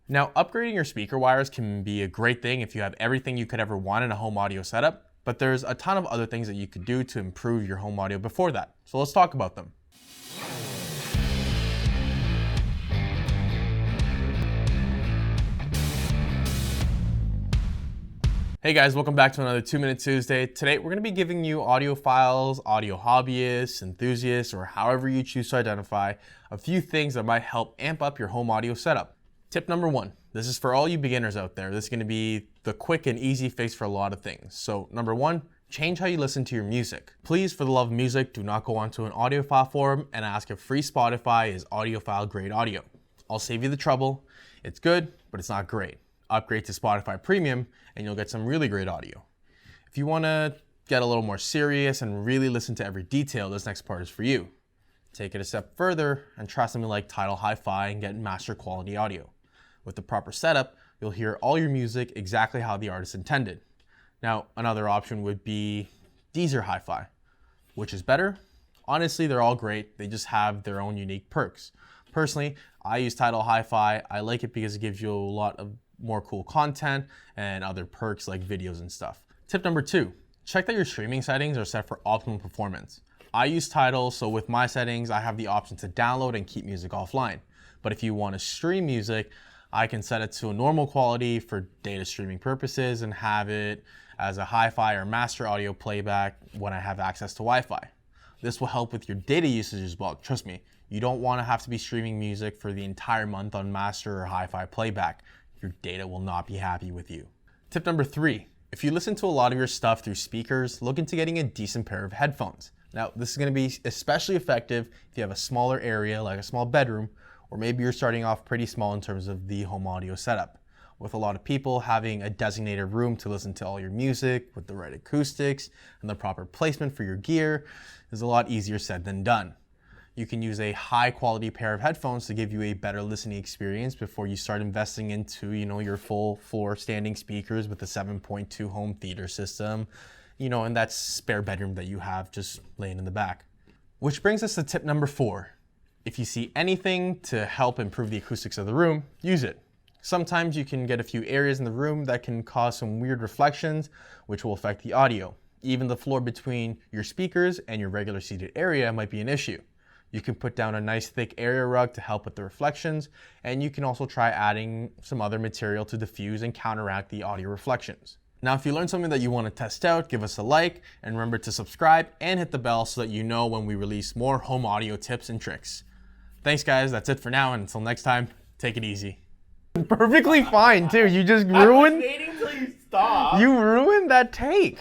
Now, upgrading your speaker wires can be a great thing if you have everything you could ever want in a home audio setup, but there's a ton of other things that you could do to improve your home audio before that. So let's talk about them. Hey guys, welcome back to another 2-Minute Tuesday. Today we're going to be giving you audiophiles, audio hobbyists, enthusiasts, or however you choose to identify, a few things that might help amp up your home audio setup. Tip number 1, this is for all you beginners out there. This is going to be the quick and easy fix for a lot of things. So number 1, change how you listen to your music. Please, for the love of music, do not go onto an audiophile forum and ask if free Spotify is audiophile grade audio. I'll save you the trouble. It's good, but it's not great. Upgrade to Spotify Premium and you'll get some really great audio. If you want to get a little more serious and really listen to every detail, this next part is for you. Take it a step further and try something like Tidal Hi-Fi and get master quality audio. With the proper setup, you'll hear all your music exactly how the artist intended. Now, another option would be Deezer Hi-Fi. Which is better? Honestly, they're all great. They just have their own unique perks. Personally, I use Tidal Hi-Fi. I like it because it gives you a lot of more cool content and other perks like videos and stuff. Tip number 2, check that your streaming settings are set for optimal performance. I use Tidal, so with my settings, I have the option to download and keep music offline. But if you want to stream music, I can set it to a normal quality for data streaming purposes and have it as a hi-fi or master audio playback when I have access to Wi-Fi. This will help with your data usage as well. Trust me, you don't want to have to be streaming music for the entire month on master or hi-fi playback. Your data will not be happy with you. Tip number 3, if you listen to a lot of your stuff through speakers, look into getting a decent pair of headphones. Now, this is going to be especially effective if you have a smaller area like a small bedroom, or maybe you're starting off pretty small in terms of the home audio setup. With a lot of people, having a designated room to listen to all your music with the right acoustics and the proper placement for your gear is a lot easier said than done. You can use a high quality pair of headphones to give you a better listening experience before you start investing into, your full floor standing speakers with the 7.2 home theater system, and that spare bedroom that you have just laying in the back. Which brings us to tip number 4. If you see anything to help improve the acoustics of the room, use it. Sometimes you can get a few areas in the room that can cause some weird reflections, which will affect the audio. Even the floor between your speakers and your regular seated area might be an issue. You can put down a nice thick area rug to help with the reflections, and you can also try adding some other material to diffuse and counteract the audio reflections. Now, if you learned something that you want to test out, give us a like, and remember to subscribe and hit the bell so that you know when we release more home audio tips and tricks. Thanks guys, that's it for now, and until next time, take it easy. Perfectly fine too, you just ruined. I was waiting till you stopped. You ruined that take.